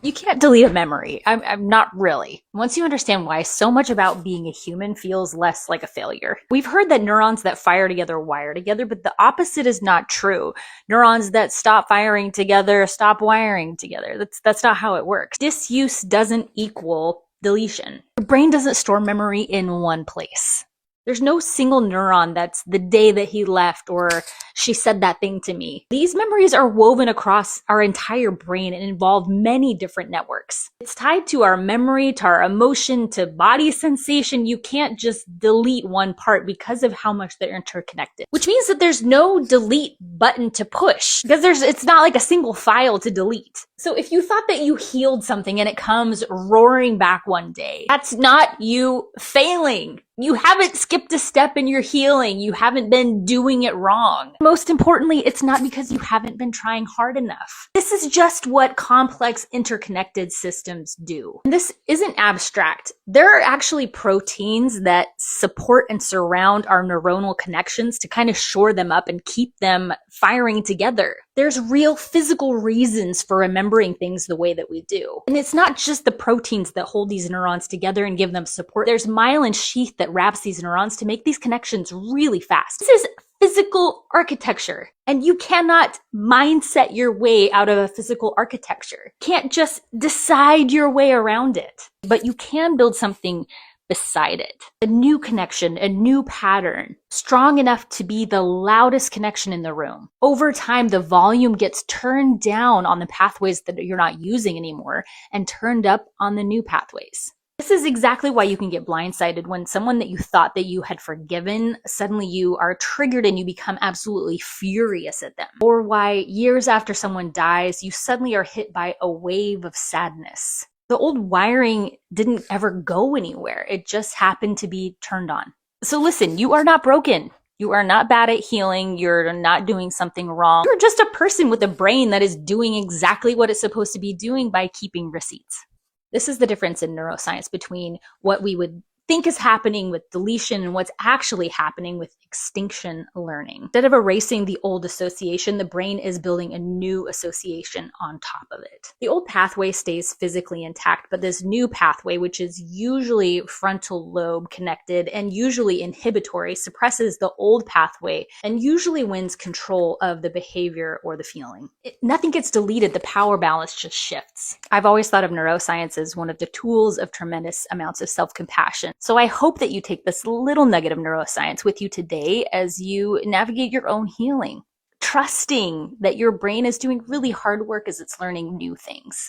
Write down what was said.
You can't delete a memory. I'm not really. Once you understand why, so much about being a human feels less like a failure. We've heard that neurons that fire together wire together, but the opposite is not true. Neurons that stop firing together stop wiring together. That's not how it works. Disuse doesn't equal deletion. Your brain doesn't store memory in one place. There's no single neuron that's the day that he left or she said that thing to me. These memories are woven across our entire brain and involve many different networks. It's tied to our memory, to our emotion, to body sensation. You can't just delete one part because of how much they're interconnected, which means that there's no delete button to push because it's not like a single file to delete. So if you thought that you healed something and it comes roaring back one day, that's not you failing. You haven't skipped a step in your healing. You haven't been doing it wrong. Most importantly, it's not because you haven't been trying hard enough. This is just what complex interconnected systems do. And this isn't abstract. There are actually proteins that support and surround our neuronal connections to kind of shore them up and keep them firing together. There's real physical reasons for remembering things the way that we do. And it's not just the proteins that hold these neurons together and give them support. There's myelin sheath that wraps these neurons to make these connections really fast. This is physical architecture. And you cannot mindset your way out of a physical architecture. You can't just decide your way around it. But you can build something beside it. A new connection, a new pattern, strong enough to be the loudest connection in the room. Over time, the volume gets turned down on the pathways that you're not using anymore and turned up on the new pathways. This is exactly why you can get blindsided when someone that you thought that you had forgiven, suddenly you are triggered and you become absolutely furious at them. Or why years after someone dies, you suddenly are hit by a wave of sadness. The old wiring didn't ever go anywhere. It just happened to be turned on. So listen, you are not broken. You are not bad at healing. You're not doing something wrong. You're just a person with a brain that is doing exactly what it's supposed to be doing by keeping receipts. This is the difference in neuroscience between what we would think is happening with deletion and what's actually happening with extinction learning. Instead of erasing the old association, the brain is building a new association on top of it. The old pathway stays physically intact, but this new pathway, which is usually frontal lobe connected and usually inhibitory, suppresses the old pathway and usually wins control of the behavior or the feeling. Nothing gets deleted, the power balance just shifts. I've always thought of neuroscience as one of the tools of tremendous amounts of self-compassion. So I hope that you take this little nugget of neuroscience with you today as you navigate your own healing, trusting that your brain is doing really hard work as it's learning new things.